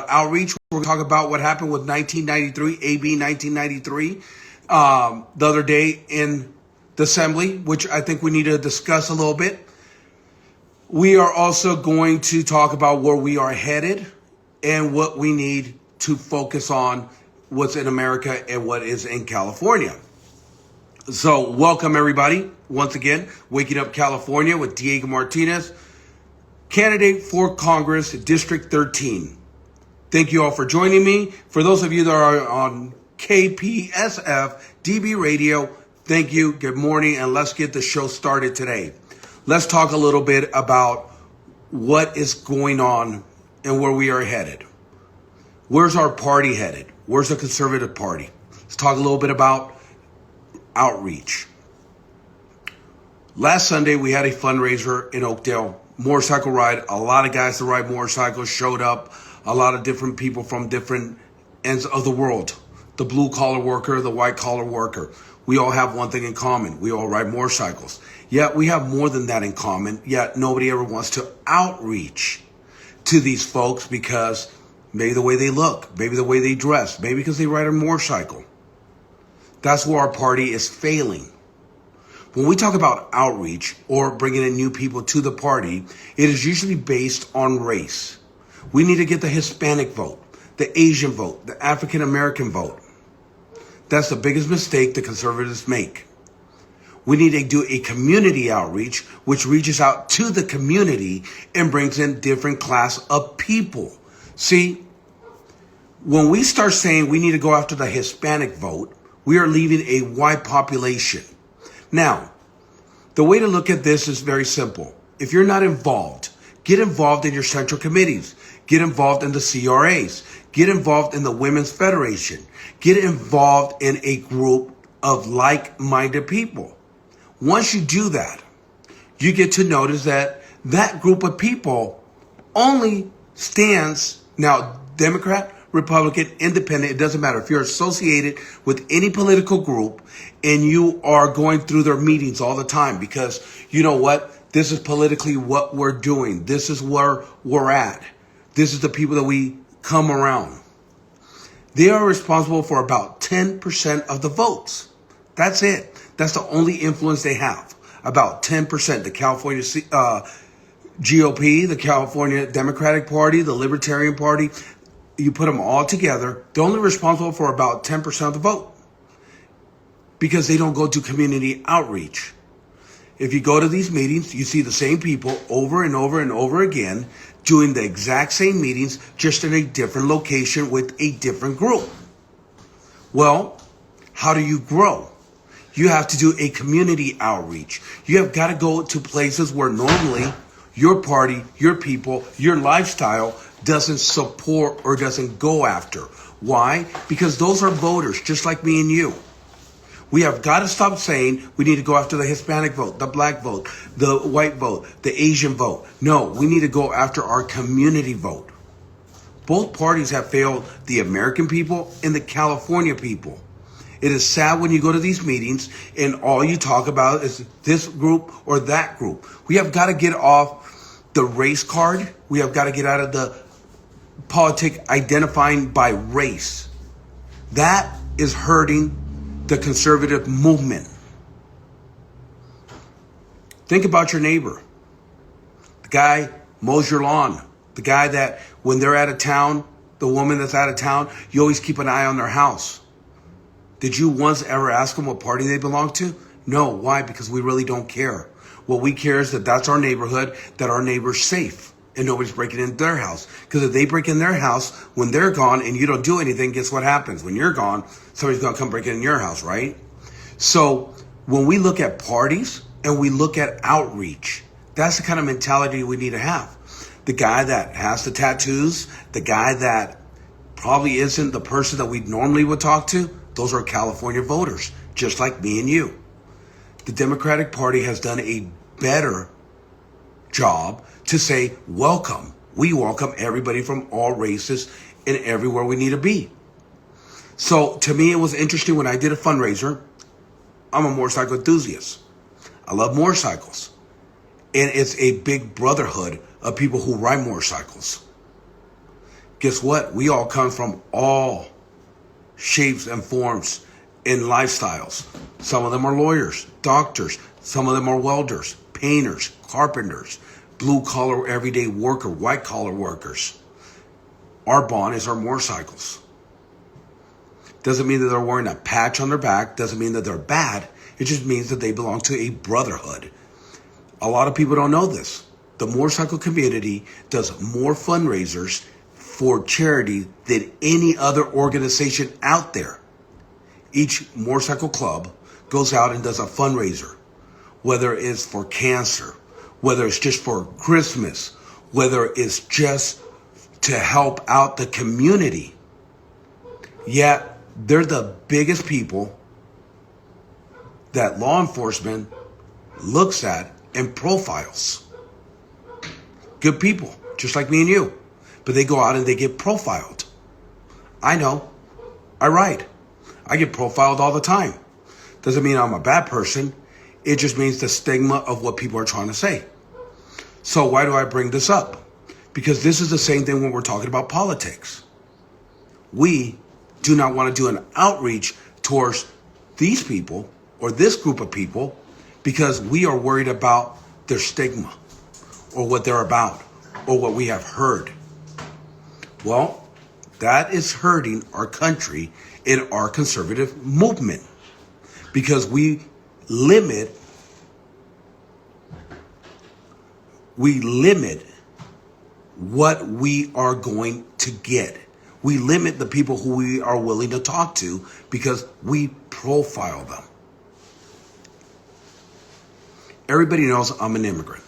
outreach. We're going to talk about what happened with 1993, AB 1993, the other day in the Assembly, which I think we need to discuss a little bit. We are also going to talk about where we are headed and what we need to focus on, what's in America and what is in California. So welcome, everybody. Once again, Waking Up California with Diego Martinez, candidate for Congress, District 13. Thank you all for joining me. For those of you that are on KPSF DB Radio, thank you. Good morning, and let's get the show started today. Let's talk a little bit about what is going on and where we are headed. Where's our party headed? Where's the Conservative Party? Let's talk a little bit about outreach. Last Sunday, we had a fundraiser in Oakdale, motorcycle ride. A lot of guys that ride motorcycles showed up. A lot of different people from different ends of the world. The blue-collar worker, the white-collar worker. We all have one thing in common. We all ride motorcycles. Yet we have more than that in common. Yet nobody ever wants to outreach to these folks because maybe the way they look, maybe the way they dress, maybe because they ride a motorcycle. That's where our party is failing. When we talk about outreach or bringing in new people to the party, it is usually based on race. We need to get the Hispanic vote, the Asian vote, the African American vote. That's the biggest mistake the conservatives make. We need to do a community outreach, which reaches out to the community and brings in different class of people. See, when we start saying we need to go after the Hispanic vote, we are leaving a white population. Now, the way to look at this is very simple. If you're not involved, get involved in your central committees. Get involved in the CRAs. Get involved in the Women's Federation. Get involved in a group of like-minded people. Once you do that, you get to notice that that group of people only stands, now, Democrat, Republican, Independent, it doesn't matter. If you're associated with any political group and you are going through their meetings all the time because you know what? This is politically what we're doing. This is where we're at. This is the people that we come around. They are responsible for about 10% of the votes. That's it. That's the only influence they have. About 10%. The California GOP, the California Democratic Party, the Libertarian Party, you put them all together, they're only responsible for about 10% of the vote because they don't go to community outreach. If you go to these meetings, you see the same people over and over and over again doing the exact same meetings, just in a different location with a different group. Well, how do you grow? You have to do a community outreach. You have got to go to places where normally your party, your people, your lifestyle doesn't support or doesn't go after. Why? Because those are voters, just like me and you. We have got to stop saying we need to go after the Hispanic vote, the black vote, the white vote, the Asian vote. No, we need to go after our community vote. Both parties have failed the American people and the California people. It is sad when you go to these meetings and all you talk about is this group or that group. We have got to get off the race card. We have got to get out of the politic identifying by race. That is hurting the conservative movement. Think about your neighbor. The guy mows your lawn. The guy that when they're out of town, the woman that's out of town, you always keep an eye on their house. Did you once ever ask them what party they belong to? No. Why? Because we really don't care. What we care is that that's our neighborhood, that our neighbor's safe and nobody's breaking into their house. Because if they break in their house when they're gone and you don't do anything, guess what happens? When you're gone, somebody's going to come break in your house, right? So when we look at parties and we look at outreach, that's the kind of mentality we need to have. The guy that has the tattoos, the guy that probably isn't the person that we normally would talk to, those are California voters, just like me and you. The Democratic Party has done a better job to say, welcome. We welcome everybody from all races and everywhere we need to be. So to me, it was interesting when I did a fundraiser. I'm a motorcycle enthusiast. I love motorcycles. And it's a big brotherhood of people who ride motorcycles. Guess what? We all come from all shapes and forms and lifestyles. Some of them are lawyers, doctors. Some of them are welders, painters, carpenters, blue-collar, everyday worker, white-collar workers. Our bond is our motorcycles. Doesn't mean that they're wearing a patch on their back. Doesn't mean that they're bad. It just means that they belong to a brotherhood. A lot of people don't know this. The motorcycle community does more fundraisers for charity than any other organization out there. Each motorcycle club goes out and does a fundraiser, whether it's for cancer, whether it's just for Christmas, whether it's just to help out the community. Yet they're the biggest people that law enforcement looks at and profiles. Good people, just like me and you. But they go out and they get profiled. I know. I write. I get profiled all the time. Doesn't mean I'm a bad person. It just means the stigma of what people are trying to say. So why do I bring this up? Because this is the same thing when we're talking about politics. We do not want to do an outreach towards these people or this group of people because we are worried about their stigma or what they're about or what we have heard. Well, that is hurting our country in our conservative movement because we limit what we are going to get. We limit the people who we are willing to talk to because we profile them. Everybody knows I'm an immigrant.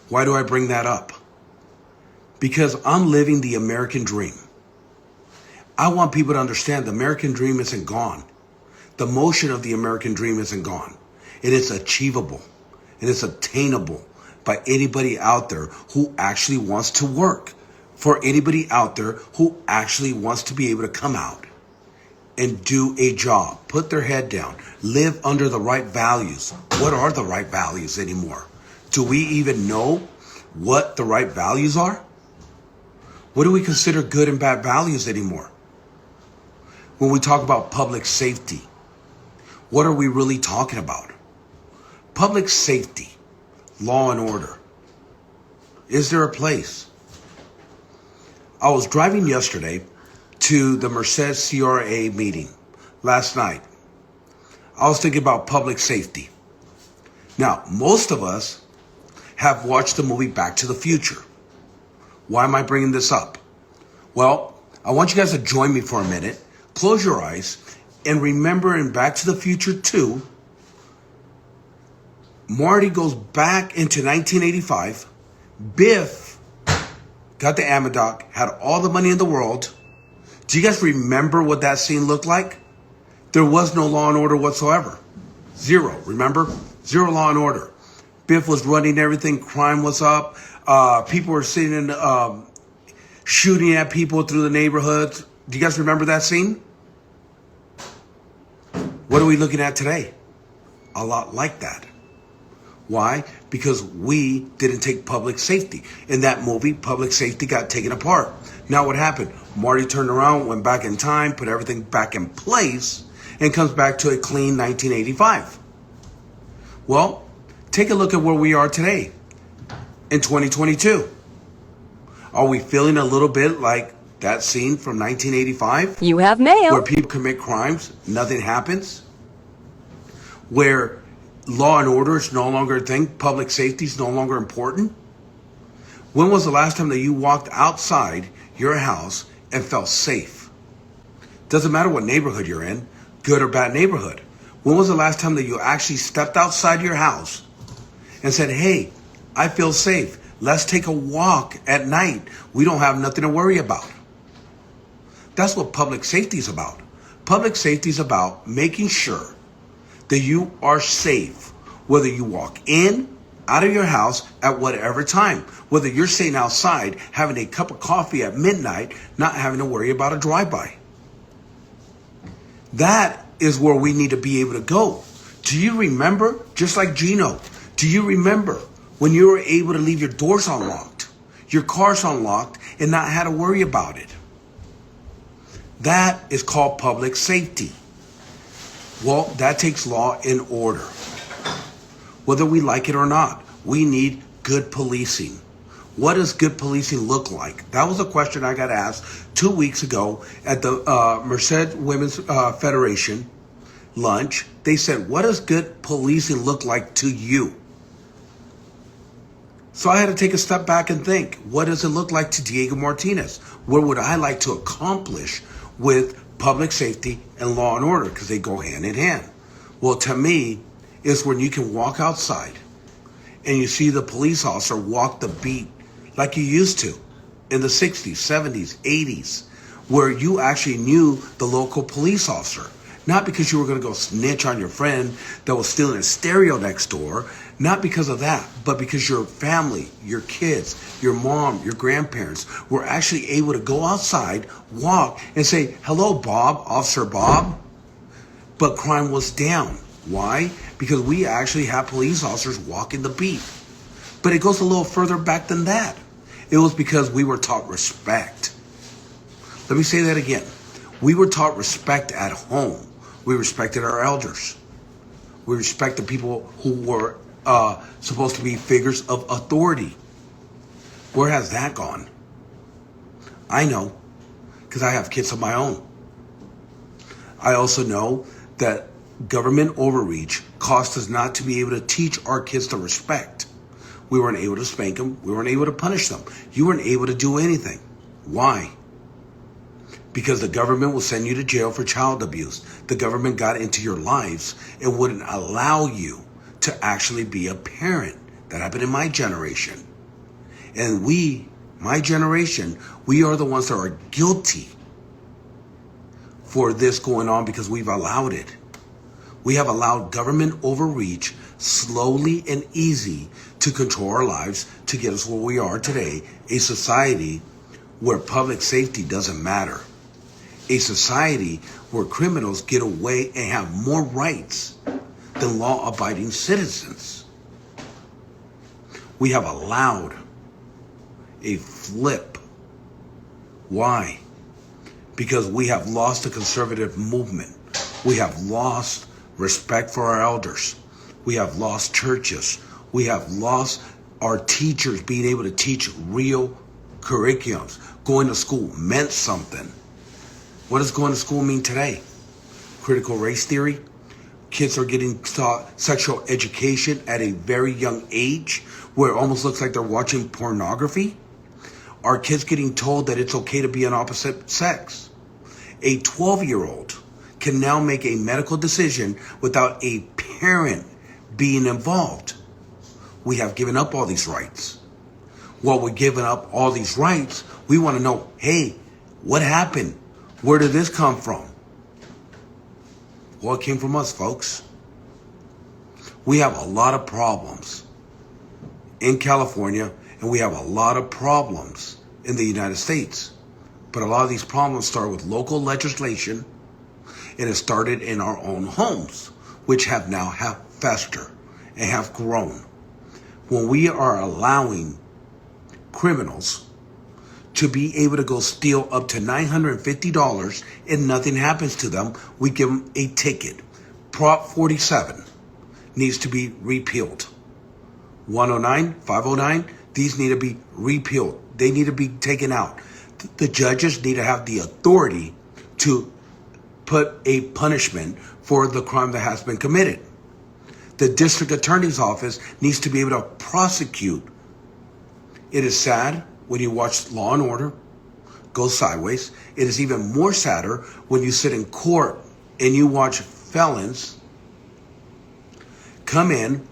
Why do I bring that up? Because I'm living the American dream. I want people to understand the American dream isn't gone. The motion of the American dream isn't gone. It is achievable. It is attainable by anybody out there who actually wants to work. For anybody out there who actually wants to be able to come out and do a job, put their head down, live under the right values. What are the right values anymore? Do we even know what the right values are? What do we consider good and bad values anymore? When we talk about public safety, what are we really talking about? Public safety, law and order. Is there a place? I was driving yesterday to the Merced CRA meeting last night. I was thinking about public safety. Now, most of us have watched the movie Back to the Future. Why am I bringing this up? Well, I want you guys to join me for a minute. Close your eyes and remember in Back to the Future 2, Marty goes back into 1985. Biff got the Amadoc, had all the money in the world. Do you guys remember what that scene looked like? There was no law and order whatsoever. Zero, remember? Zero law and order. Biff was running everything. Crime was up. People were sitting in, shooting at people through the neighborhoods. Do you guys remember that scene? What are we looking at today? A lot like that. Why? Because we didn't take public safety. In that movie, public safety got taken apart. Now what happened? Marty turned around, went back in time, put everything back in place, and comes back to a clean 1985. Well, take a look at where we are today in 2022. Are we feeling a little bit like that scene from 1985? You have mail. Where people commit crimes, nothing happens? Where law and order is no longer a thing, public safety is no longer important? When was the last time that you walked outside your house and felt safe? Doesn't matter what neighborhood you're in, good or bad neighborhood. When was the last time that you actually stepped outside your house and said, hey, I feel safe. Let's take a walk at night. We don't have nothing to worry about. That's what public safety is about. Public safety is about making sure that you are safe, whether you walk in, out of your house at whatever time, whether you're sitting outside having a cup of coffee at midnight, not having to worry about a drive-by. That is where we need to be able to go. Do you remember, just like Gino, do you remember when you were able to leave your doors unlocked, your cars unlocked, and not have to worry about it. That is called public safety. Well, that takes law and order. Whether we like it or not, we need good policing. What does good policing look like? That was a question I got asked 2 weeks ago at the Merced Women's Federation lunch. They said, what does good policing look like to you? So I had to take a step back and think, what does it look like to Diego Martinez? What would I like to accomplish with public safety and law and order? Because they go hand in hand. Well, to me, it's when you can walk outside and you see the police officer walk the beat like you used to in the 60s, 70s, 80s, where you actually knew the local police officer. Not because you were going to go snitch on your friend that was stealing a stereo next door. Not because of that, but because your family, your kids, your mom, your grandparents were actually able to go outside, walk, and say, hello, Bob, Officer Bob. But crime was down. Why? Because we actually have police officers walking the beat. But it goes a little further back than that. It was because we were taught respect. Let me say that again. We were taught respect at home. We respected our elders. We respected people who were supposed to be figures of authority. Where has that gone? I know, because I have kids of my own. I also know that government overreach caused us not to be able to teach our kids to respect. We weren't able to spank them. We weren't able to punish them. You weren't able to do anything. Why? Because the government will send you to jail for child abuse. The government got into your lives and wouldn't allow you to actually be a parent. That happened in my generation. And we, my generation, we are the ones that are guilty for this going on because we've allowed it. We have allowed government overreach slowly and easy to control our lives to get us where we are today, a society where public safety doesn't matter. A society where criminals get away and have more rights than law-abiding citizens. We have allowed a flip. Why? Because we have lost the conservative movement. We have lost respect for our elders. We have lost churches. We have lost our teachers being able to teach real curriculums. Going to school meant something. What does going to school mean today? Critical race theory? Kids are getting taught sexual education at a very young age where it almost looks like they're watching pornography. Are kids getting told that it's okay to be an opposite sex? A 12-year-old can now make a medical decision without a parent being involved. We have given up all these rights. While we're giving up all these rights, we want to know, hey, what happened? Where did this come from? Well, it came from us, folks. We have a lot of problems in California, and we have a lot of problems in the United States. But a lot of these problems start with local legislation, and it started in our own homes, which have now festered and have grown. When we are allowing criminals to be able to go steal up to $950 and nothing happens to them, we give them a ticket. Prop 47 needs to be repealed. 109, 509, these need to be repealed. They need to be taken out. The judges need to have the authority to put a punishment for the crime that has been committed. The district attorney's office needs to be able to prosecute. It is sad when you watch Law and Order go sideways. It is even more sadder when you sit in court and you watch felons come in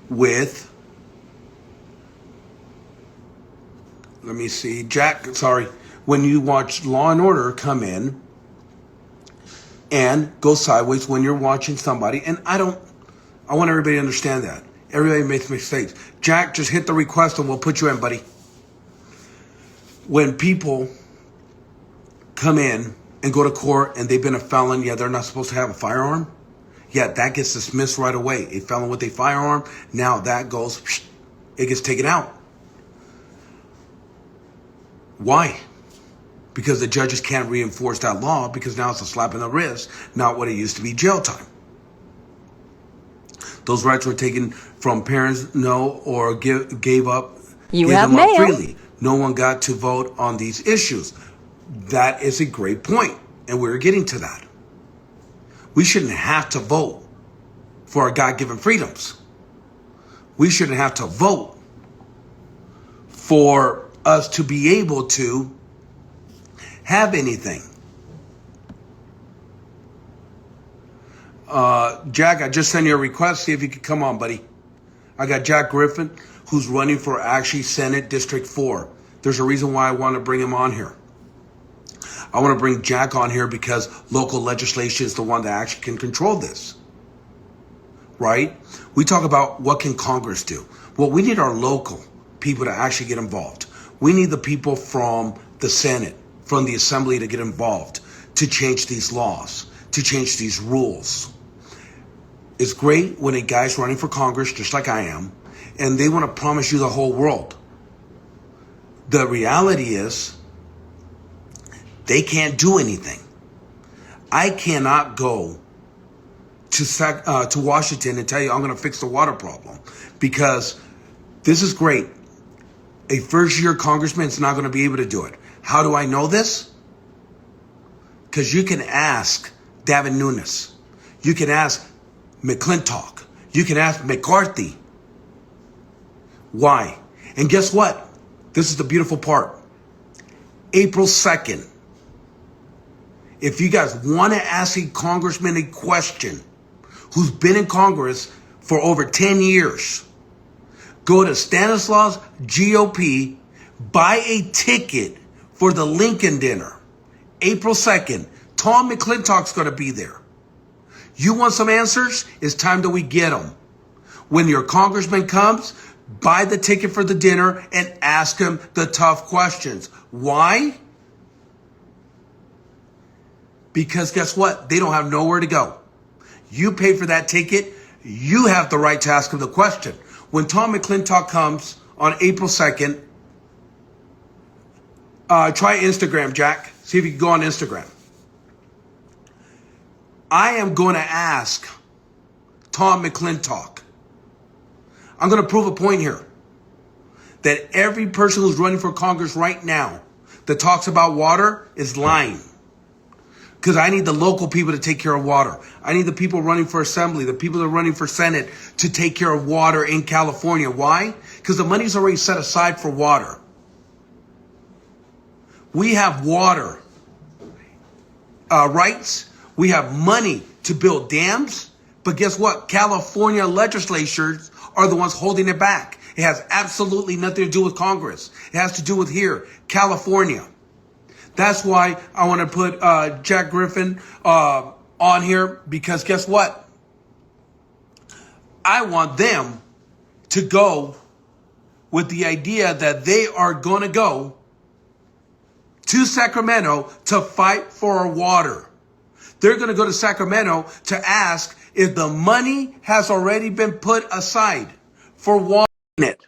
with, when you watch Law and Order come in and go sideways when you're watching somebody, and I want everybody to understand that. Everybody makes mistakes. Jack, just hit the request and we'll put you in, buddy. When people come in and go to court and they've been a felon, yeah, they're not supposed to have a firearm. Yeah, that gets dismissed right away. A felon with a firearm, now that goes, it gets taken out. Why? Because the judges can't reinforce that law because now it's a slap in the wrist, not what it used to be jail time. Those rights were taken from parents, or gave up freely. No one got to vote on these issues. That is a great point, and we're getting to that. We shouldn't have to vote for our God-given freedoms. We shouldn't have to vote for us to be able to have anything. Jack, I just sent you a request. See if you could come on, buddy. I got Jack Griffin, who's running for actually Senate District 4. There's a reason why I want to bring him on here. I want to bring Jack on here because local legislation is the one that actually can control this. Right? We talk about what can Congress do. Well, we need our local people to actually get involved. We need the people from the Senate, from the Assembly to get involved, to change these laws, to change these rules. It's great when a guy's running for Congress, just like I am, and they want to promise you the whole world. The reality is, they can't do anything. I cannot go to Washington and tell you I'm going to fix the water problem, because this is great. A first-year congressman is not going to be able to do it. How do I know this? Because you can ask Davin Nunes. You can ask McClintock. You can ask McCarthy. Why? And guess what? This is the beautiful part. April 2nd. If you guys want to ask a congressman a question who's been in Congress for over 10 years, go to Stanislaus GOP, buy a ticket for the Lincoln dinner, April 2nd. Tom McClintock's going to be there. You want some answers? It's time that we get them. When your congressman comes, buy the ticket for the dinner and ask him the tough questions. Why? Because guess what? They don't have nowhere to go. You pay for that ticket. You have the right to ask him the question. When Tom McClintock comes on April 2nd, try Instagram, Jack. See if you can go on Instagram. I am going to ask Tom McClintock. I'm going to prove a point here. That every person who's running for Congress right now that talks about water is lying. Because I need the local people to take care of water. I need the people running for Assembly, the people that are running for Senate to take care of water in California. Why? Because the money's already set aside for water. We have water rights. We have money to build dams. But guess what? California legislatures are the ones holding it back. It has absolutely nothing to do with Congress. It has to do with here, California. That's why I want to put Jack Griffin on here, because guess what? I want them to go with the idea that they are going to go to Sacramento to fight for our water. They're going to go to Sacramento to ask if the money has already been put aside for water in it,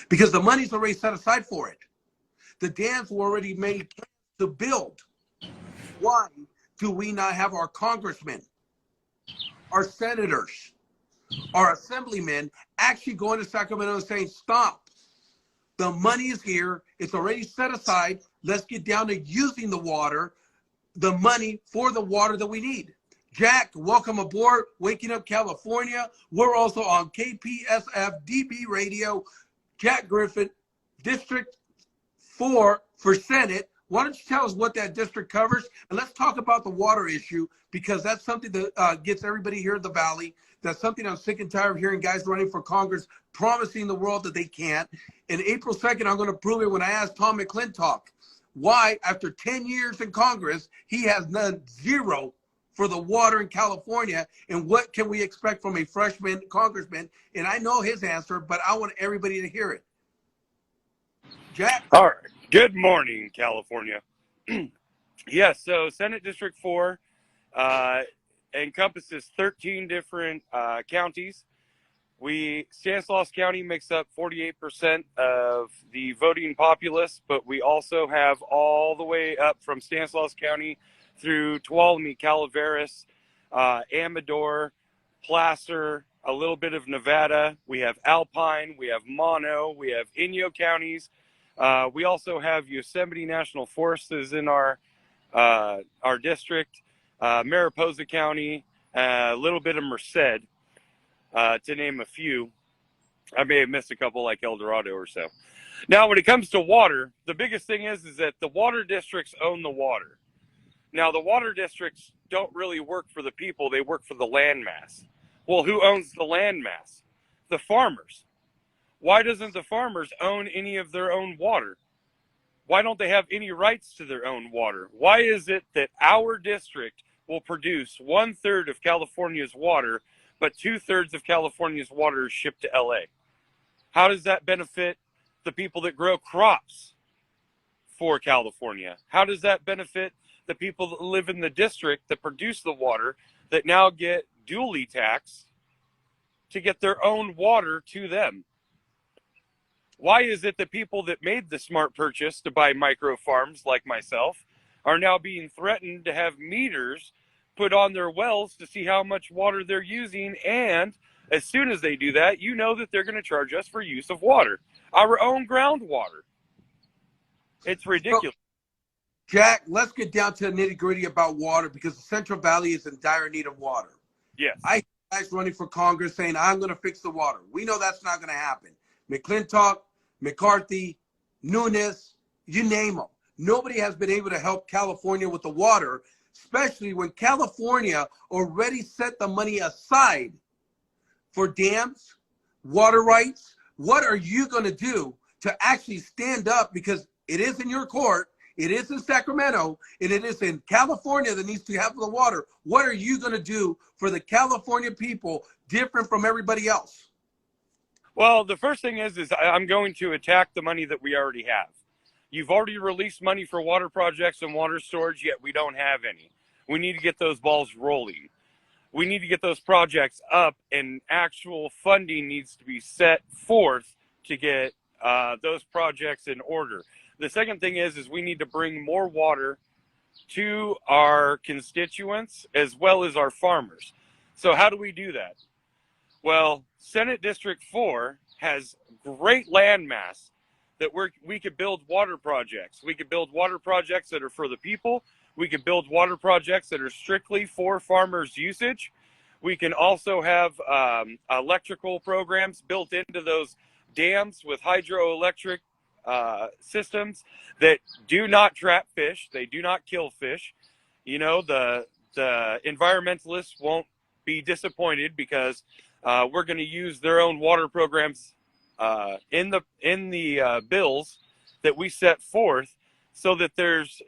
because the money's already set aside for it. The dams were already made to build. Why do we not have our congressmen, our senators, our assemblymen actually going to Sacramento and saying, stop, the money is here, it's already set aside, let's get down to using the water, the money for the water that we need. Jack, welcome aboard, Waking Up California. We're also on KPSF DB Radio. Jack Griffin, District 4 for Senate. Why don't you tell us what that district covers? And let's talk about the water issue, because that's something that gets everybody here in the Valley. That's something I'm sick and tired of hearing guys running for Congress promising the world that they can't. And April 2nd, I'm going to prove it when I ask Tom McClintock why, after 10 years in Congress, he has done zero for the water in California, and what can we expect from a freshman congressman? And I know his answer, but I want everybody to hear it. Jack? All right. Good morning, California. Yes, so Senate District 4 encompasses 13 different counties. Stanislaus County makes up 48% of the voting populace, but we also have all the way up from Stanislaus County through Tuolumne, Calaveras, Amador, Placer, a little bit of Nevada. We have Alpine, we have Mono, we have Inyo counties. We also have Yosemite National Forest is in our district, Mariposa County, a little bit of Merced. To name a few. I may have missed a couple like El Dorado or so. Now, when it comes to water, the biggest thing is that the water districts own the water. Now, the water districts don't really work for the people. They work for the landmass. Well, who owns the landmass? The farmers. Why doesn't the farmers own any of their own water? Why don't they have any rights to their own water? Why is it that our district will produce 1/3 of California's water, but 2/3 of California's water is shipped to LA? How does that benefit the people that grow crops for California? How does that benefit the people that live in the district that produce the water that now get dually taxed to get their own water to them? Why is it that people that made the smart purchase to buy micro farms like myself are now being threatened to have meters put on their wells to see how much water they're using? And as soon as they do that, you know that they're going to charge us for use of water, our own groundwater. It's ridiculous. So, Jack, let's get down to the nitty gritty about water, because the Central Valley is in dire need of water. Yes. I hear guys running for Congress saying, I'm going to fix the water. We know that's not going to happen. McClintock, McCarthy, Nunes, you name them. Nobody has been able to help California with the water, especially when California already set the money aside for dams, water rights. What are you going to do to actually stand up? Because it is in your court, it is in Sacramento, and it is in California that needs to have the water. What are you going to do for the California people different from everybody else? Well, the first thing is I'm going to attack the money that we already have. You've already released money for water projects and water storage, yet we don't have any. We need to get those balls rolling. We need to get those projects up, and actual funding needs to be set forth to get those projects in order. The second thing is we need to bring more water to our constituents as well as our farmers. So how do we do that? Well, Senate District 4 has great land mass that we could build water projects. We could build water projects that are for the people. We could build water projects that are strictly for farmers' usage. We can also have electrical programs built into those dams with hydroelectric systems that do not trap fish. They do not kill fish. You know, the environmentalists won't be disappointed because we're going to use their own water programs in the bills that we set forth, so that there's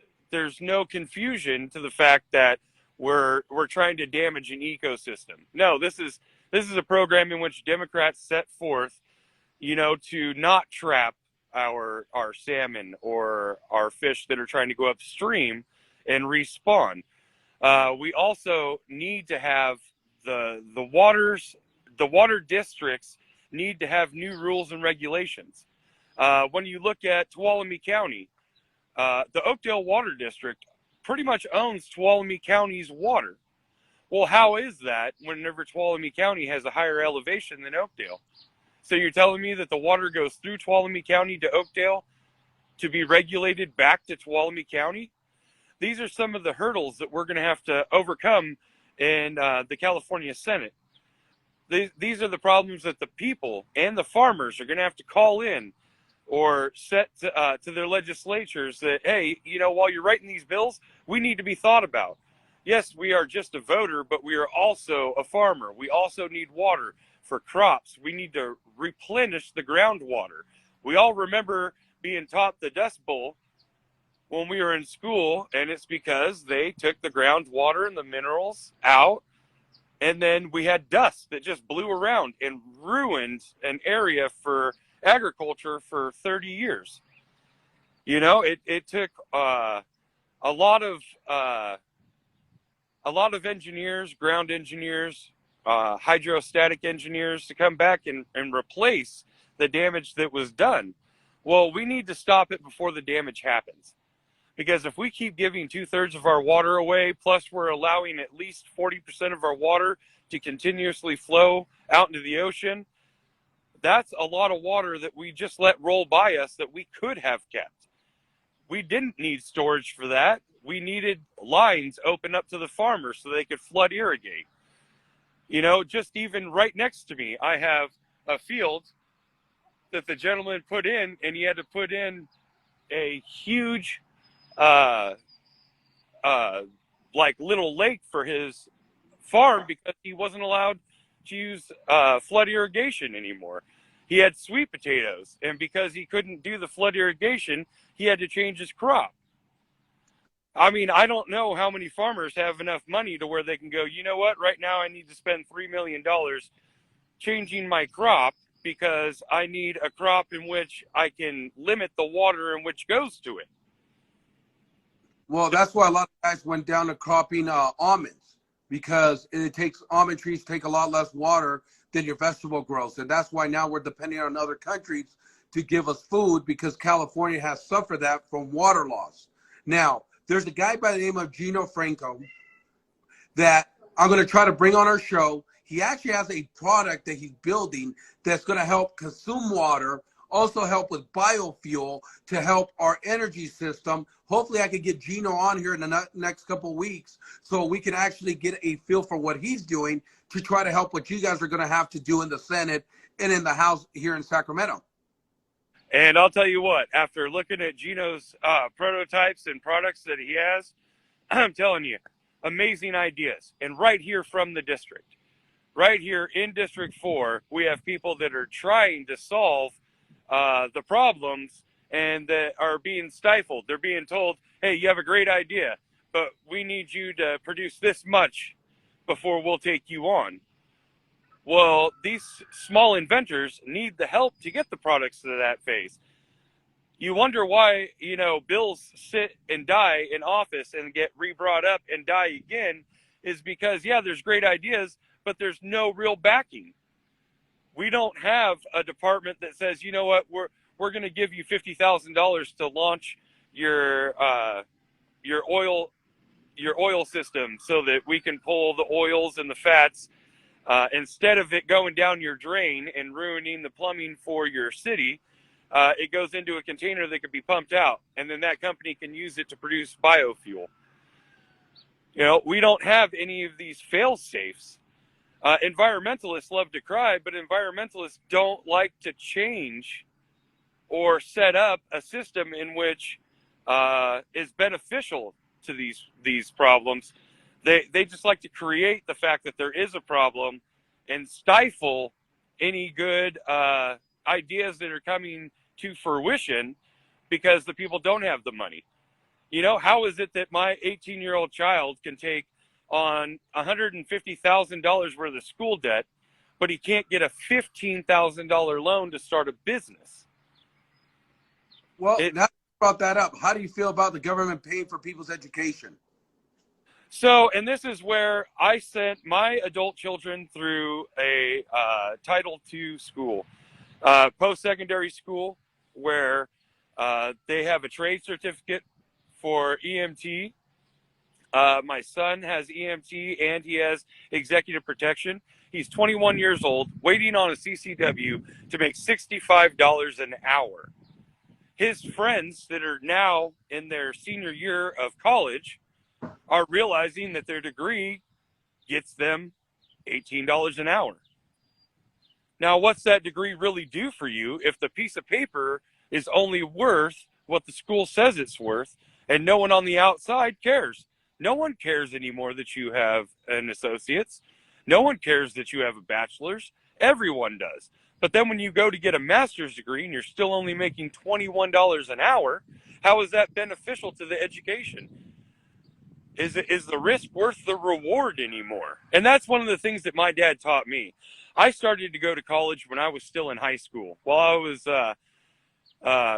no confusion to the fact that we're trying to damage an ecosystem. No, this is a program in which Democrats set forth, you know, to not trap our salmon or our fish that are trying to go upstream and respawn. We also need to have the water districts need to have new rules and regulations. When you look at Tuolumne County, the Oakdale Water District pretty much owns Tuolumne County's water. Well, how is that whenever Tuolumne County has a higher elevation than Oakdale? So you're telling me that the water goes through Tuolumne County to Oakdale to be regulated back to Tuolumne County? These are some of the hurdles that we're going to have to overcome in the California Senate. These are the problems that the people and the farmers are going to have to call in or set to their legislatures that, hey, you know, while you're writing these bills, we need to be thought about. Yes, we are just a voter, but we are also a farmer. We also need water for crops. We need to replenish the groundwater. We all remember being taught the Dust Bowl when we were in school, and it's because they took the groundwater and the minerals out, and then we had dust that just blew around and ruined an area for agriculture for 30 years. You know, it took a lot of engineers, ground engineers, hydrostatic engineers to come back and replace the damage that was done. Well, we need to stop it before the damage happens. Because if we keep giving 2/3 of our water away, plus we're allowing at least 40% of our water to continuously flow out into the ocean, that's a lot of water that we just let roll by us that we could have kept. We didn't need storage for that. We needed lines open up to the farmers so they could flood irrigate. You know, just even right next to me, I have a field that the gentleman put in, and he had to put in a huge, uh, like little lake for his farm because he wasn't allowed to use flood irrigation anymore. He had sweet potatoes, and because he couldn't do the flood irrigation, he had to change his crop. I mean, I don't know how many farmers have enough money to where they can go, you know what, right now I need to spend $3 million changing my crop because I need a crop in which I can limit the water in which goes to it. Well, that's why a lot of guys went down to cropping almonds, because it takes almond trees take a lot less water than your vegetable growth. And that's why now we're depending on other countries to give us food, because California has suffered that from water loss. Now, there's a guy by the name of Gino Franco that I'm going to try to bring on our show. He actually has a product that he's building that's going to help consume water, also help with biofuel to help our energy system. Hopefully I could get Gino on here in the next couple of weeks so we can actually get a feel for what he's doing to try to help what you guys are going to have to do in the Senate and in the House here in Sacramento. And I'll tell you what, after looking at Gino's prototypes and products that he has, I'm telling you, amazing ideas. And right here from the district, right here in District 4, we have people that are trying to solve the problems and that are being stifled. They're being told, hey, you have a great idea, but we need you to produce this much before we'll take you on. Well, these small inventors need the help to get the products to that phase. You wonder why, you know, bills sit and die in office and get re-brought up and die again, is because, yeah, there's great ideas, but there's no real backing. We don't have a department that says, you know what, we're going to give you $50,000 to launch your oil system so that we can pull the oils and the fats. Instead of it going down your drain and ruining the plumbing for your city, it goes into a container that can be pumped out, and then that company can use it to produce biofuel. You know, we don't have any of these fail-safes. Environmentalists love to cry, but environmentalists don't like to change or set up a system in which is beneficial to these problems. They just like to create the fact that there is a problem and stifle any good ideas that are coming to fruition because the people don't have the money. You know, how is it that my 18-year-old child can take on $150,000 worth of school debt, but he can't get a $15,000 loan to start a business? Well, now you brought that up, how do you feel about the government paying for people's education? So, and this is where I sent my adult children through a Title II school, post-secondary school, where they have a trade certificate for EMT. My son has EMT and he has executive protection. He's 21 years old, waiting on a CCW to make $65 an hour. His friends that are now in their senior year of college are realizing that their degree gets them $18 an hour. Now, what's that degree really do for you if the piece of paper is only worth what the school says it's worth and no one on the outside cares? No one cares anymore that you have an associate's. No one cares that you have a bachelor's. Everyone does. But then when you go to get a master's degree and you're still only making $21 an hour, how is that beneficial to the education? Is the risk worth the reward anymore? And that's one of the things that my dad taught me. I started to go to college when I was still in high school. While I was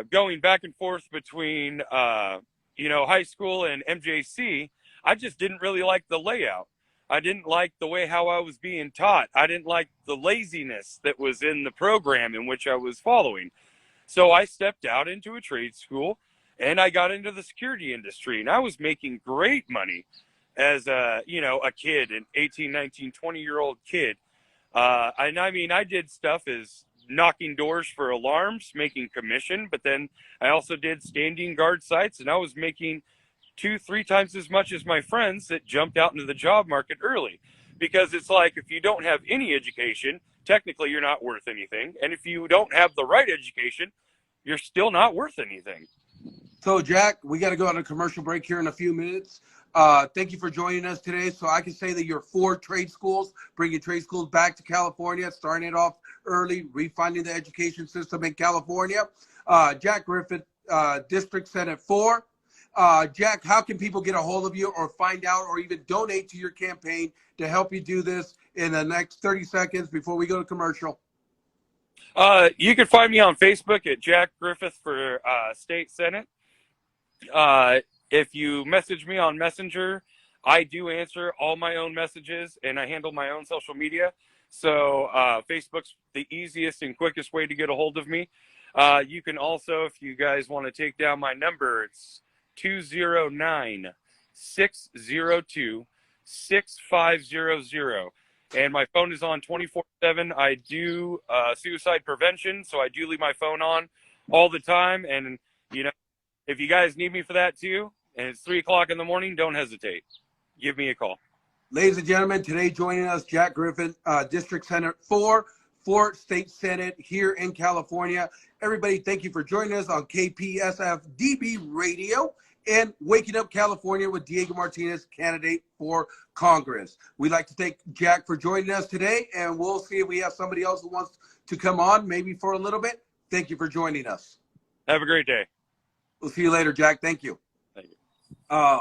going back and forth between high school and MJC, I just didn't really like the layout. I didn't like the way how I was being taught. I didn't like the laziness that was in the program in which I was following. So I stepped out into a trade school and I got into the security industry, and I was making great money as a, a kid, an 18, 19, 20-year-old kid. And I mean, I did stuff as knocking doors for alarms, making commission, but then I also did standing guard sites, and I was making 2, 3 times as much as my friends that jumped out into the job market early. Because it's like, if you don't have any education, technically you're not worth anything. And if you don't have the right education, you're still not worth anything. So, Jack, we got to go on a commercial break here in a few minutes. Thank you for joining us today. So I can say that you're for trade schools, bringing trade schools back to California, starting it off early, refining the education system in California. Jack Griffith, District Senate 4. Jack, how can people get a hold of you or find out or even donate to your campaign to help you do this in the next 30 seconds before we go to commercial? You can find me on Facebook at Jack Griffith for State Senate. If you message me on Messenger, I do answer all my own messages and I handle my own social media. So Facebook's the easiest and quickest way to get a hold of me. You can also, if you guys want to take down my number, it's 209-602-6500. And my phone is on 24/7. I do suicide prevention, so I do leave my phone on all the time. And, if you guys need me for that too, and it's 3 o'clock in the morning, don't hesitate. Give me a call. Ladies and gentlemen, today joining us, Jack Griffin, District Senate 4 for State Senate here in California. Everybody, thank you for joining us on KPSF DB Radio and Waking Up California with Diego Martinez, candidate for Congress. We'd like to thank Jack for joining us today, and we'll see if we have somebody else who wants to come on, maybe for a little bit. Thank you for joining us. Have a great day. We'll see you later, Jack. Thank you. Thank you. I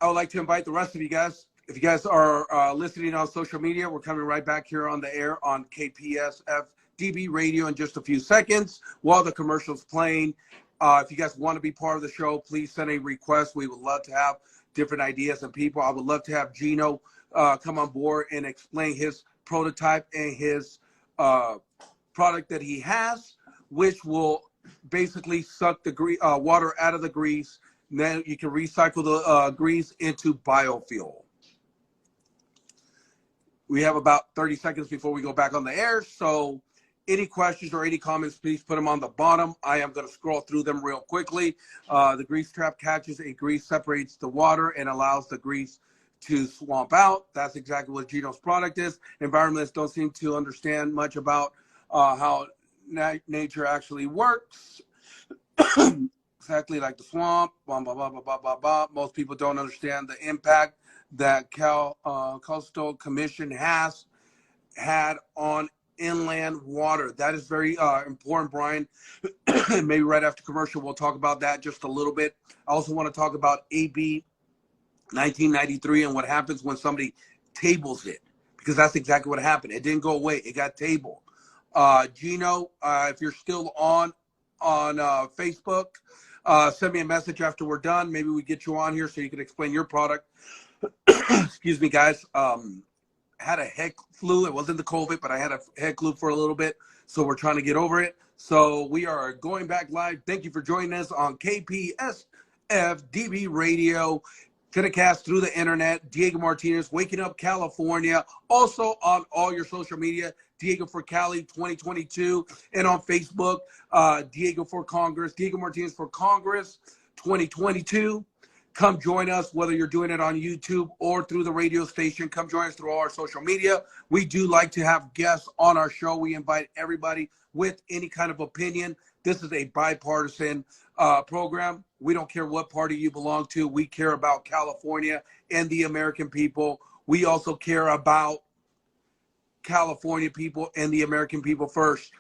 would like to invite the rest of you guys. If you guys are listening on social media, we're coming right back here on the air on KPSF DB Radio in just a few seconds while the commercial's playing. If you guys want to be part of the show, please send a request. We would love to have different ideas and people. I would love to have Gino come on board and explain his prototype and his product that he has, which will basically suck the water out of the grease. And then you can recycle the grease into biofuel. We have about 30 seconds before we go back on the air. So any questions or any comments, please put them on the bottom. I am going to scroll through them real quickly. The grease trap catches a grease, separates the water, and allows the grease to swamp out. That's exactly what Gino's product is. Environmentalists don't seem to understand much about how nature actually works. Exactly like the swamp, blah, blah, blah, blah, blah, blah, blah. Most people don't understand the impact that Coastal Commission has had on inland water. That is very important, Brian. Maybe right after commercial, we'll talk about that just a little bit. I also want to talk about AB 1993 and what happens when somebody tables it, because that's exactly what happened. It didn't go away. It got tabled. Gino, if you're still on Facebook, send me a message after we're done. Maybe we get you on here so you can explain your product. Excuse me, guys. Had a head flu. It wasn't the COVID, but I had a head flu for a little bit. So we're trying to get over it. So we are going back live. Thank you for joining us on KPSF DB Radio. Telecast through the internet. Diego Martinez, Waking Up California. Also on all your social media, Diego for Cali 2022. And on Facebook, Diego for Congress. Diego Martinez for Congress 2022. Come join us, whether you're doing it on YouTube or through the radio station. Come join us through all our social media. We do like to have guests on our show. We invite everybody with any kind of opinion. This is a bipartisan program. We don't care what party you belong to. We care about California and the American people. We also care about California people and the American people first.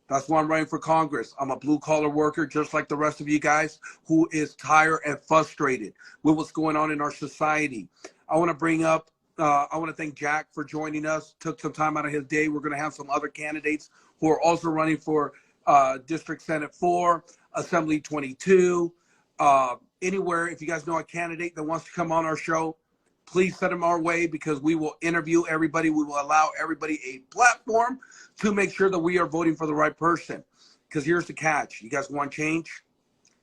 That's why I'm running for Congress. I'm a blue-collar worker, just like the rest of you guys, who is tired and frustrated with what's going on in our society. I want to bring up, I want to thank Jack for joining us. Took some time out of his day. We're going to have some other candidates who are also running for District Senate 4, Assembly 22, anywhere, if you guys know a candidate that wants to come on our show, please send them our way, because we will interview everybody. We will allow everybody a platform to make sure that we are voting for the right person. Because here's the catch. You guys want change?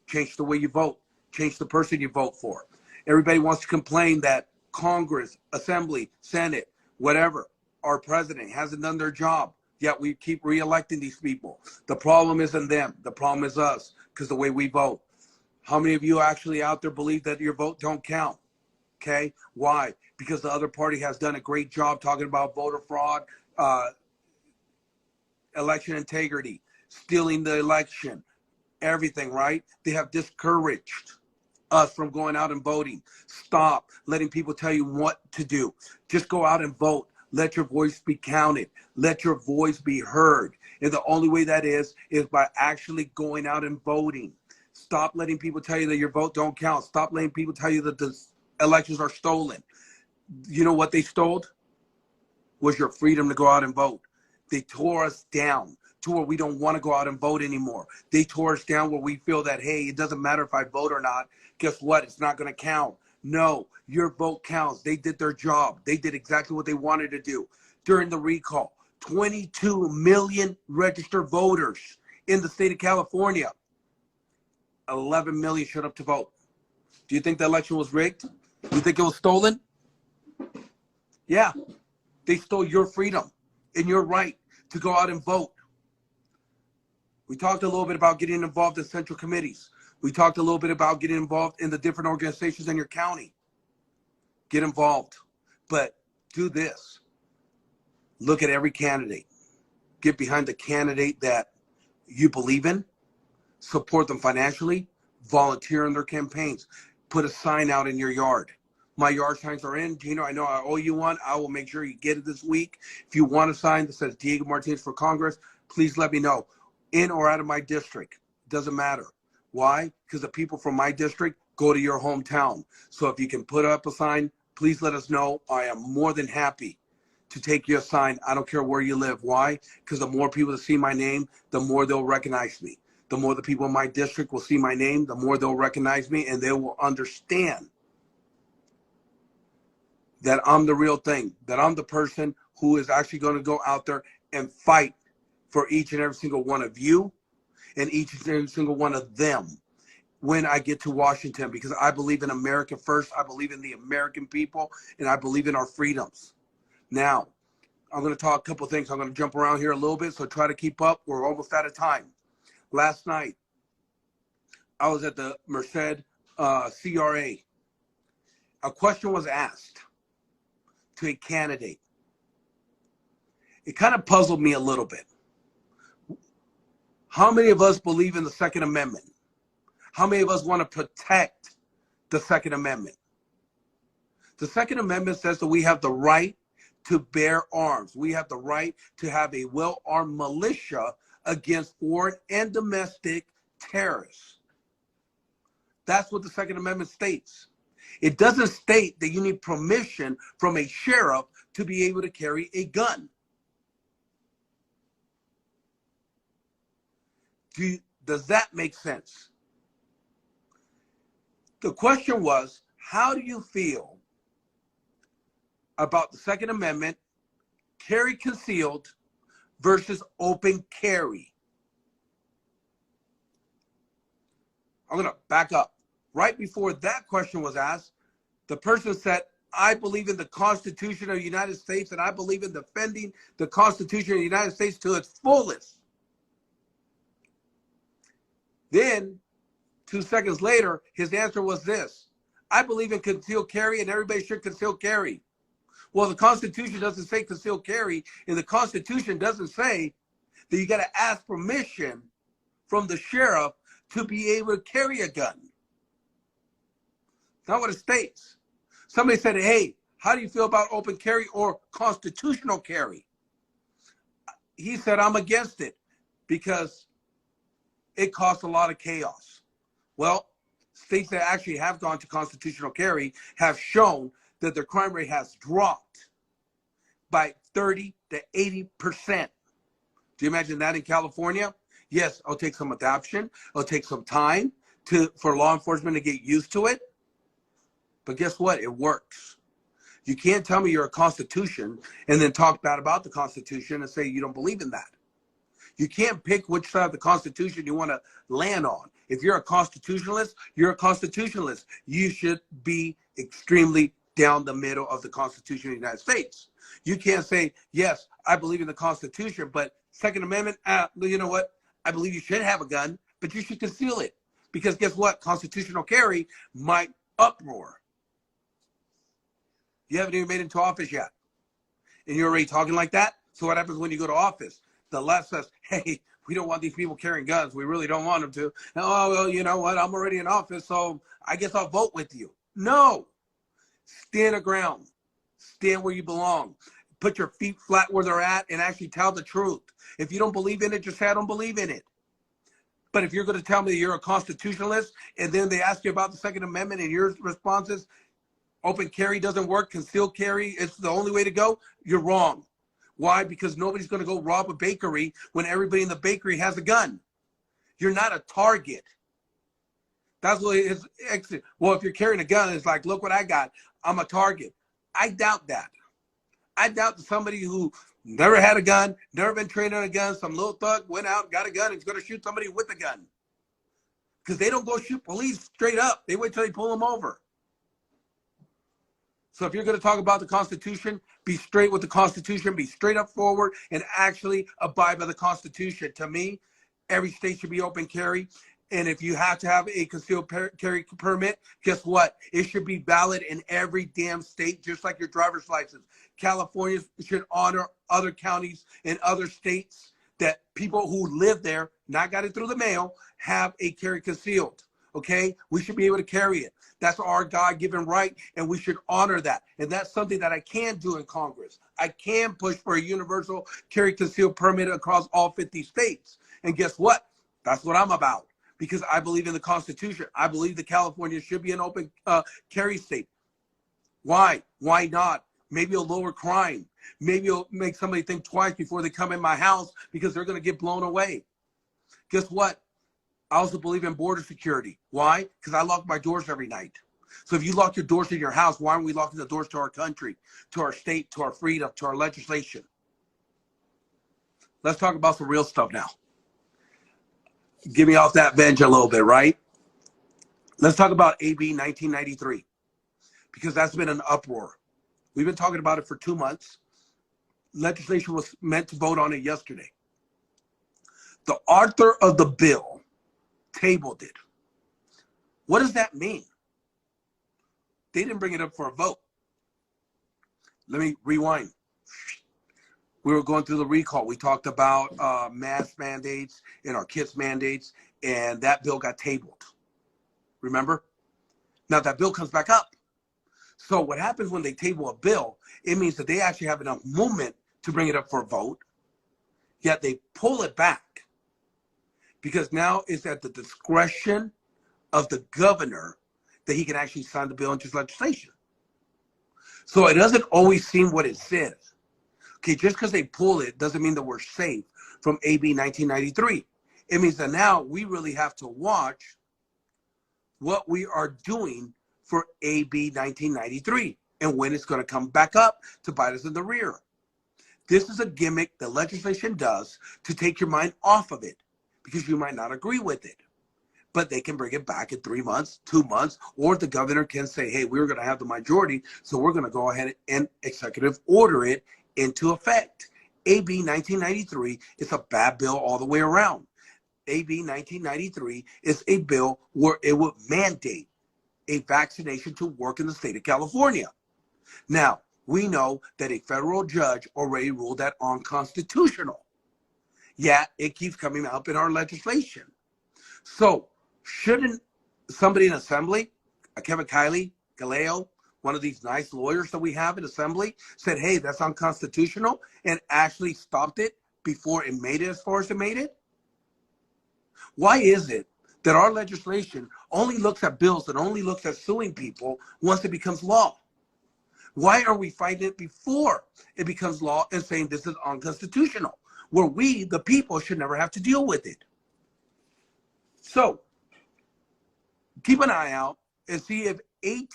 Change the way you vote. Change the person you vote for. Everybody wants to complain that Congress, Assembly, Senate, whatever, our president hasn't done their job. Yet we keep reelecting these people. The problem isn't them. The problem is us, because the way we vote. How many of you actually out there believe that your vote don't count? Okay, why? Because the other party has done a great job talking about voter fraud, election integrity, stealing the election, everything, right? They have discouraged us from going out and voting. Stop letting people tell you what to do. Just go out and vote. Let your voice be counted. Let your voice be heard. And the only way that is by actually going out and voting. Stop letting people tell you that your vote don't count. Stop letting people tell you that the elections are stolen. You know what they stole? Was your freedom to go out and vote. They tore us down to where we don't want to go out and vote anymore. They tore us down where we feel that, hey, it doesn't matter if I vote or not. Guess what? It's not going to count. No, your vote counts. They did their job. They did exactly what they wanted to do. During the recall, 22 million registered voters in the state of California. 11 million showed up to vote. Do you think the election was rigged? You think it was stolen? Yeah, they stole your freedom and your right to go out and vote. We talked a little bit about getting involved in central committees. We talked a little bit about getting involved in the different organizations in your county. Get involved, but do this. Look at every candidate. Get behind the candidate that you believe in. Support them financially. Volunteer in their campaigns. Put a sign out in your yard. My yard signs are in. Gino, I know I owe you one. I will make sure you get it this week. If you want a sign that says Diego Martinez for Congress, please let me know. In or out of my district. Doesn't matter. Why? Because the people from my district go to your hometown. So if you can put up a sign, please let us know. I am more than happy to take your sign. I don't care where you live. Why? Because the more people that see my name, the more they'll recognize me. The more the people in my district will see my name, the more they'll recognize me, and they will understand that I'm the real thing, that I'm the person who is actually going to go out there and fight for each and every single one of you and each and every single one of them when I get to Washington, because I believe in America first. I believe in the American people, and I believe in our freedoms. Now, I'm going to talk a couple things. I'm going to jump around here a little bit, so try to keep up. We're almost out of time. Last night, I was at the Merced CRA. A question was asked to a candidate. It kind of puzzled me a little bit. How many of us believe in the Second Amendment? How many of us want to protect the Second Amendment? The Second Amendment says that we have the right to bear arms. We have the right to have a well-armed militia against foreign and domestic terrorists. That's what the Second Amendment states. It doesn't state that you need permission from a sheriff to be able to carry a gun. Does that make sense? The question was, how do you feel about the Second Amendment, carry concealed versus open carry? I'm going to back up. Right before that question was asked, the person said, I believe in the Constitution of the United States, and I believe in defending the Constitution of the United States to its fullest. Then, 2 seconds later, his answer was this: I believe in concealed carry, and everybody should conceal carry. Well, the Constitution doesn't say concealed carry, and the Constitution doesn't say that you got to ask permission from the sheriff to be able to carry a gun. That's not what it states. Somebody said, hey, how do you feel about open carry or constitutional carry? He said, I'm against it because it caused a lot of chaos. Well, states that actually have gone to constitutional carry have shown that their crime rate has dropped by 30 to 80%. Do you imagine that in California? Yes, it'll take some adoption. It'll take some time for law enforcement to get used to it. But guess what? It works. You can't tell me you're a Constitution and then talk bad about the Constitution and say you don't believe in that. You can't pick which side of the Constitution you want to land on. If you're a constitutionalist, you're a constitutionalist. You should be extremely down the middle of the Constitution of the United States. You can't say, yes, I believe in the Constitution, but Second Amendment, you know what? I believe you should have a gun, but you should conceal it. Because guess what? Constitutional carry might uproar. You haven't even made it into office yet. And you're already talking like that? So what happens when you go to office? The left says, hey, we don't want these people carrying guns. We really don't want them to. Oh, well, you know what? I'm already in office, so I guess I'll vote with you. No. Stand your ground. Stand where you belong. Put your feet flat where they're at and actually tell the truth. If you don't believe in it, just say I don't believe in it. But if you're going to tell me that you're a constitutionalist and then they ask you about the Second Amendment and your response is open carry doesn't work, concealed carry is the only way to go, you're wrong. Why? Because nobody's going to go rob a bakery when everybody in the bakery has a gun. You're not a target. That's what it is. Well, if you're carrying a gun, it's like, look what I got. I'm a target. I doubt that. I doubt somebody who never had a gun, never been trained on a gun, some little thug went out, got a gun, and is going to shoot somebody with a gun. Because they don't go shoot police straight up. They wait till they pull them over. So if you're going to talk about the Constitution, be straight with the Constitution, be straight up forward, and actually abide by the Constitution. To me, every state should be open carry. And if you have to have a concealed carry permit, guess what? It should be valid in every damn state, just like your driver's license. California should honor other counties and other states that people who live there, not got it through the mail, have a carry concealed. Okay? We should be able to carry it. That's our God-given right, and we should honor that. And that's something that I can do in Congress. I can push for a universal carry concealed permit across all 50 states. And guess what? That's what I'm about. Because I believe in the Constitution. I believe that California should be an open carry state. Why? Why not? Maybe it'll lower crime. Maybe it'll make somebody think twice before they come in my house because they're going to get blown away. Guess what? I also believe in border security. Why? Because I lock my doors every night. So if you lock your doors in your house, why aren't we locking the doors to our country, to our state, to our freedom, to our legislation? Let's talk about some real stuff now. Get me off that bench a little bit, right? Let's talk about AB 1993, because that's been an uproar. We've been talking about it for 2 months. Legislation was meant to vote on it yesterday. The author of the bill tabled it. What does that mean? They didn't bring it up for a vote. Let me rewind. We were going through the recall. We talked about mask mandates and our kids mandates, and that bill got tabled. Remember? Now that bill comes back up. So what happens when they table a bill, it means that they actually have enough movement to bring it up for a vote, yet they pull it back because now it's at the discretion of the governor that he can actually sign the bill into legislation. So it doesn't always seem what it says. Okay, just because they pull it doesn't mean that we're safe from AB 1993. It means that now we really have to watch what we are doing for AB 1993 and when it's going to come back up to bite us in the rear. This is a gimmick the legislation does to take your mind off of it because you might not agree with it. But they can bring it back in 3 months, 2 months, or the governor can say, hey, we're going to have the majority, so we're going to go ahead and executive order it into effect. AB 1993 is a bad bill all the way around. AB 1993 is a bill where it would mandate a vaccination to work in the state of California. Now, we know that a federal judge already ruled that unconstitutional. Yet, it keeps coming up in our legislation. So, shouldn't somebody in assembly, Kevin Kiley, Galeo, one of these nice lawyers that we have in assembly, said, hey, that's unconstitutional, and actually stopped it before it made it as far as it made it? Why is it that our legislation only looks at bills and only looks at suing people once it becomes law? Why are we fighting it before it becomes law and saying this is unconstitutional, where we, the people, should never have to deal with it? So, keep an eye out and see if in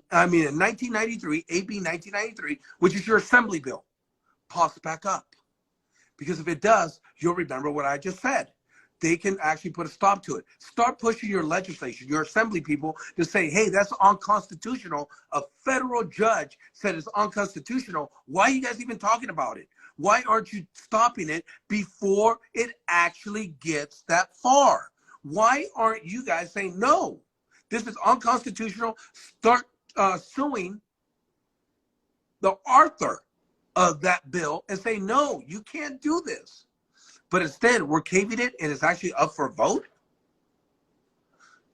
1993, AB 1993, which is your assembly bill, pops back up. Because if it does, you'll remember what I just said. They can actually put a stop to it. Start pushing your legislation, your assembly people, to say, hey, that's unconstitutional. A federal judge said it's unconstitutional. Why are you guys even talking about it? Why aren't you stopping it before it actually gets that far? Why aren't you guys saying, no, this is unconstitutional? Start suing the author of that bill and say, no, you can't do this. But instead, we're caving it and it's actually up for a vote.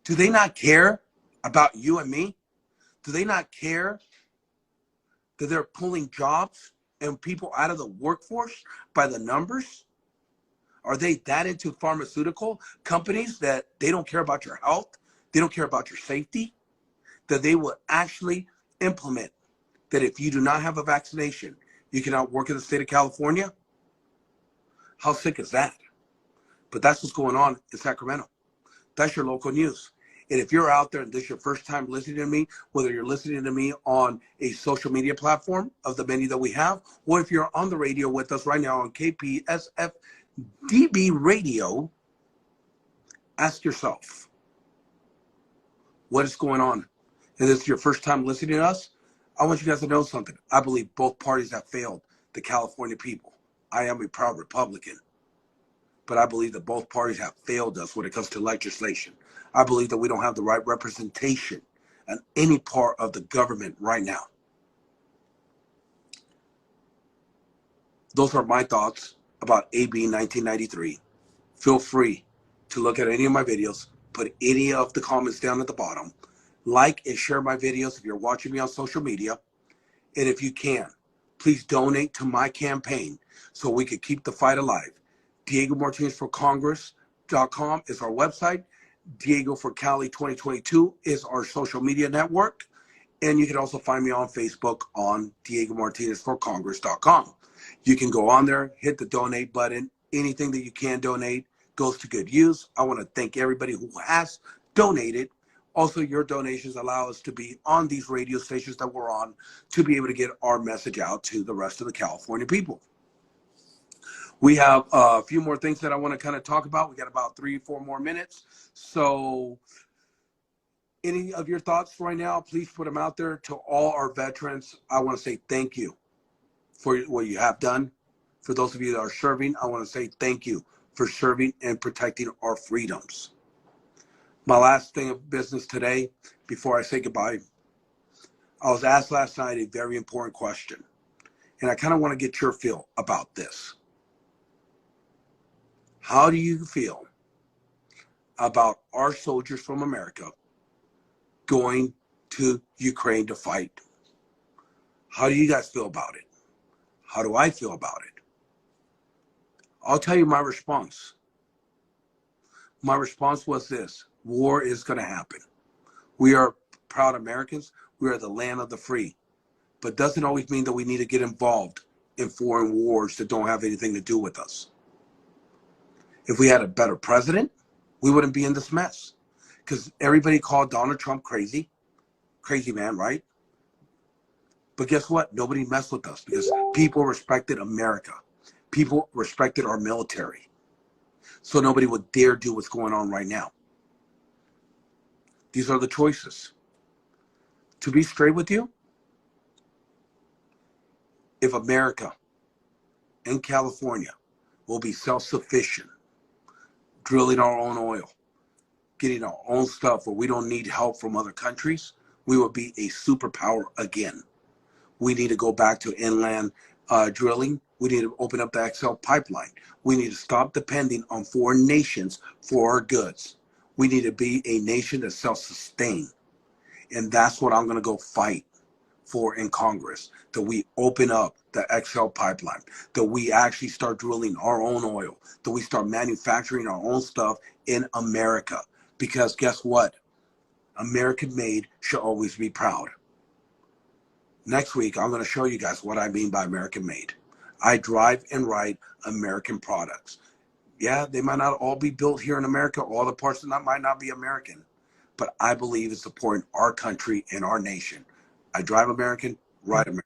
Do they not care about you and me? Do they not care that they're pulling jobs and people out of the workforce by the numbers? Are they that into pharmaceutical companies that they don't care about your health? They don't care about your safety? That they will actually implement that if you do not have a vaccination, you cannot work in the state of California? How sick is that? But that's what's going on in Sacramento. That's your local news. And if you're out there and this is your first time listening to me, whether you're listening to me on a social media platform of the many that we have, or if you're on the radio with us right now on KPSFDB radio, ask yourself, what is going on? And this is your first time listening to us, I want you guys to know something. I believe both parties have failed the California people. I am a proud Republican, but I believe that both parties have failed us when it comes to legislation. I believe that we don't have the right representation in any part of the government right now. Those are my thoughts about AB 1993. Feel free to look at any of my videos, put any of the comments down at the bottom, like and share my videos if you're watching me on social media. And if you can, please donate to my campaign so we can keep the fight alive. Diego Martinez for Congress.com is our website. Diego for Cali 2022 is our social media network. And you can also find me on Facebook on Diego Martinez for Congress.com. You can go on there, hit the donate button. Anything that you can donate goes to good use. I want to thank everybody who has donated. Also, your donations allow us to be on these radio stations that we're on to be able to get our message out to the rest of the California people. We have a few more things that I want to kind of talk about. We got about 3-4 more minutes. So any of your thoughts right now, please put them out there. To all our veterans, I want to say thank you for what you have done. For those of you that are serving, I want to say thank you for serving and protecting our freedoms. My last thing of business today, before I say goodbye, I was asked last night a very important question, and I kind of want to get your feel about this. How do you feel about our soldiers from America going to Ukraine to fight? How do you guys feel about it? How do I feel about it? I'll tell you my response. My response was this: war is going to happen. We are proud Americans. We are the land of the free. But doesn't always mean that we need to get involved in foreign wars that don't have anything to do with us. If we had a better president, we wouldn't be in this mess. Because everybody called Donald Trump crazy. Crazy man, right? But guess what? Nobody messed with us because people respected America. People respected our military. So nobody would dare do what's going on right now. These are the choices. To be straight with you, if America and California will be self-sufficient, drilling our own oil, getting our own stuff where we don't need help from other countries, we will be a superpower again. We need to go back to inland drilling. We need to open up the XL pipeline. We need to stop depending on foreign nations for our goods. We need to be a nation that's self-sustained. And that's what I'm going to go fight for in Congress, that we open up the XL pipeline, that we actually start drilling our own oil, that we start manufacturing our own stuff in America. Because guess what? American made should always be proud. Next week, I'm going to show you guys what I mean by American made. I drive and ride American products. Yeah, they might not all be built here in America. All the parts of that might not be American. but I believe in supporting our country and our nation. I drive American, ride American.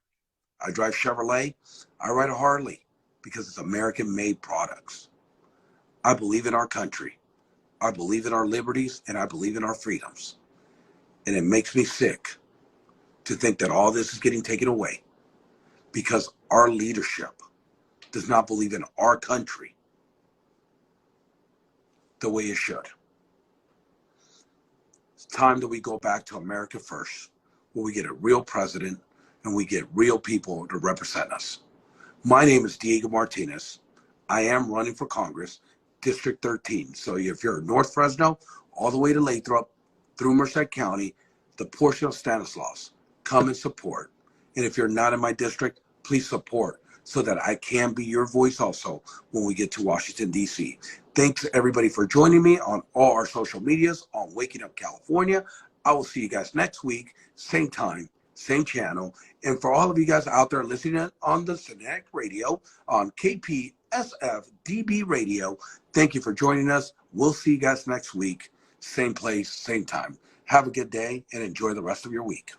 I drive Chevrolet, I ride a Harley because it's American-made products. I believe in our country. I believe in our liberties, and I believe in our freedoms. And it makes me sick to think that all this is getting taken away because our leadership does not believe in our country the way it should. It's time that we go back to America first, where we get a real president and we get real people to represent us. My name is Diego Martinez. I am running for Congress, District 13. So if you're North Fresno, all the way to Lathrop, through Merced County, the portion of Stanislaus, come and support. And if you're not in my district, please support so that I can be your voice also when we get to Washington, D.C. Thanks everybody for joining me on all our social medias on Waking Up California. I will see you guys next week, same time, same channel. And for all of you guys out there listening on the Synec Radio on KPSF DB Radio, thank you for joining us. We'll see you guys next week, same place, same time. Have a good day and enjoy the rest of your week.